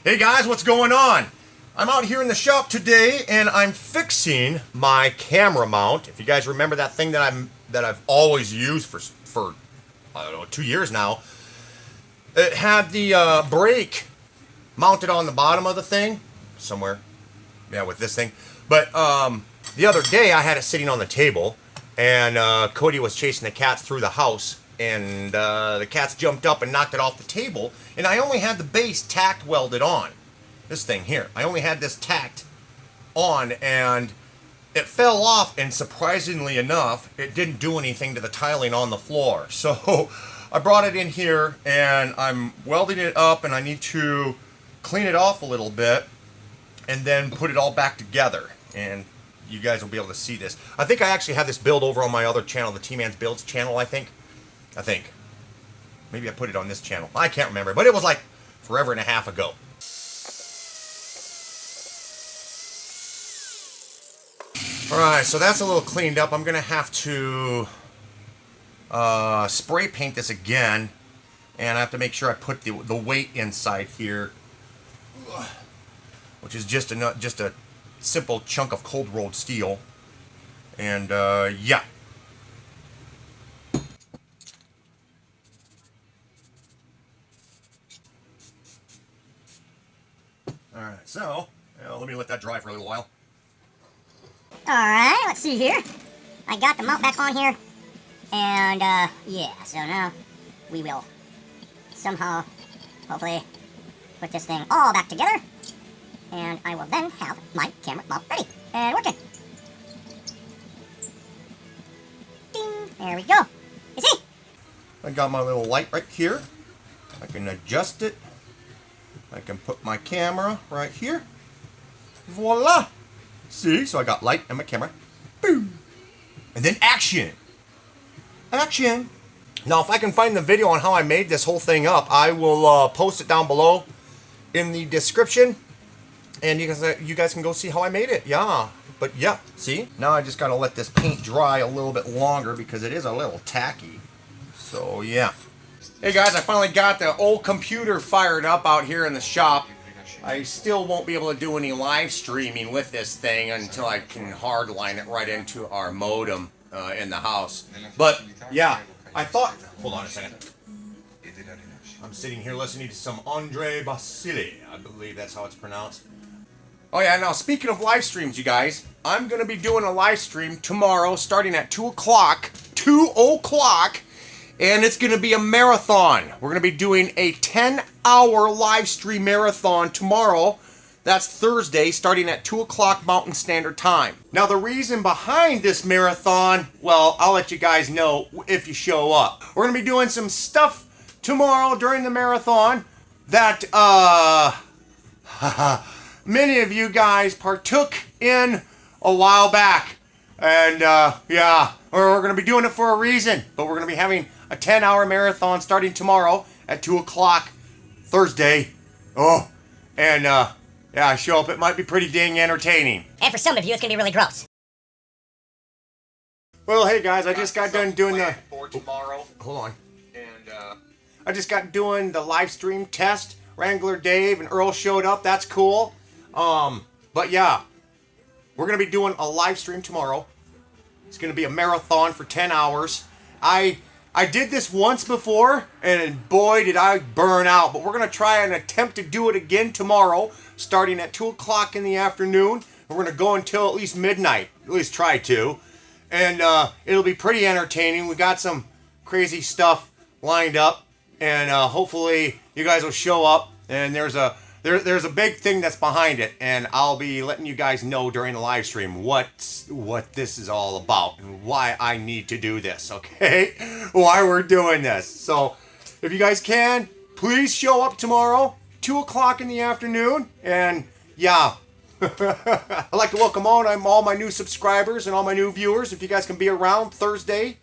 Hey guys, what's going on? I'm out here in the shop today and I'm fixing my camera mount. If you guys remember that thing that I've always used for I don't know, 2 years now. It had the brake mounted on the bottom of the thing somewhere. Yeah, with this thing. But the other day I had it sitting on the table and Cody was chasing the cats through the house and the cats jumped up and knocked it off the table, and I only had the base tacked welded on. This thing here. I only had this tacked on and it fell off, and surprisingly enough, it didn't do anything to the tiling on the floor. So I brought it in here and I'm welding it up, and I need to clean it off a little bit and then put it all back together, and you guys will be able to see this. I think I actually have this build over on my other channel, the T-Man's Builds channel, I think. Maybe I put it on this channel. I can't remember, but it was like forever and a half ago. Alright, so that's a little cleaned up. I'm going to have to spray paint this again, and I have to make sure I put the weight inside here, which is just a simple chunk of cold rolled steel. And yeah. Alright, so let me let that dry for a little while. Alright, let's see here. I got the mount back on here. And, yeah, so now we will somehow, hopefully, put this thing all back together. And I will then have my camera mount ready and working. Ding! There we go. You see? I got my little light right here. I can adjust it. I can put my camera right here. Voila! See? So I got light and my camera. Boom! And then action! Action! Now, if I can find the video on how I made this whole thing up, I will post it down below in the description. And you guys can go see how I made it. Yeah. But yeah, see? Now I just got to let this paint dry a little bit longer because it is a little tacky. So yeah. Hey guys, I finally got the old computer fired up out here in the shop. I still won't be able to do any live streaming with this thing until I can hardline it right into our modem in the house. But yeah, I thought, hold on a second. I'm sitting here listening to some Andre Basile. I believe that's how it's pronounced. Oh yeah, now speaking of live streams, you guys, I'm going to be doing a live stream tomorrow starting at 2 o'clock. 2 o'clock. And it's going to be a marathon. We're going to be doing a 10-hour live stream marathon tomorrow. That's Thursday, starting at 2 o'clock Mountain Standard Time. Now, the reason behind this marathon, well, I'll let you guys know if you show up. We're going to be doing some stuff tomorrow during the marathon that, many of you guys partook in a while back. And, yeah, we're going to be doing it for a reason. But we're going to be having a 10-hour marathon starting tomorrow at 2 o'clock Thursday. Oh, and, yeah, show up. It might be pretty dang entertaining. And for some of you, it's going to be really gross. Well, hey, guys, I just got done doing the... for tomorrow. Hold on. And, I just got doing the live stream test. Wrangler Dave and Earl showed up. That's cool. But, yeah, we're going to be doing a live stream tomorrow. It's going to be a marathon for 10 hours. I did this once before, and boy, did I burn out. But we're going to try and attempt to do it again tomorrow, starting at 2 o'clock in the afternoon. We're going to go until at least midnight, at least try to. And it'll be pretty entertaining. We got some crazy stuff lined up, and hopefully you guys will show up. And there's a big thing that's behind it, and I'll be letting you guys know during the live stream what this is all about and why I need to do this, okay? Why we're doing this. So, if you guys can, please show up tomorrow, 2 o'clock in the afternoon, and yeah. I'd like to welcome all my new subscribers and all my new viewers. If you guys can be around Thursday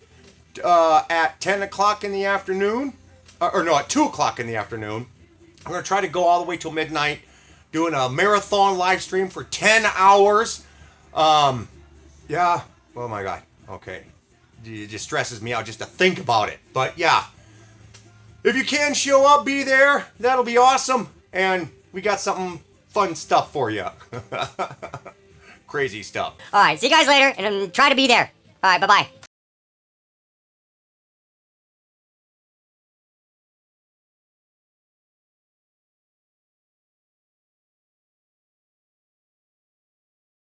at 10 o'clock in the afternoon, or no, at 2 o'clock in the afternoon. I'm going to try to go all the way till midnight, doing a marathon live stream for 10 hours. Yeah. Oh my God. Okay. It just stresses me out just to think about it. But yeah. If you can show up, be there. That'll be awesome. And we got something fun stuff for you. Crazy stuff. Alright, see you guys later, and try to be there. Alright, bye-bye.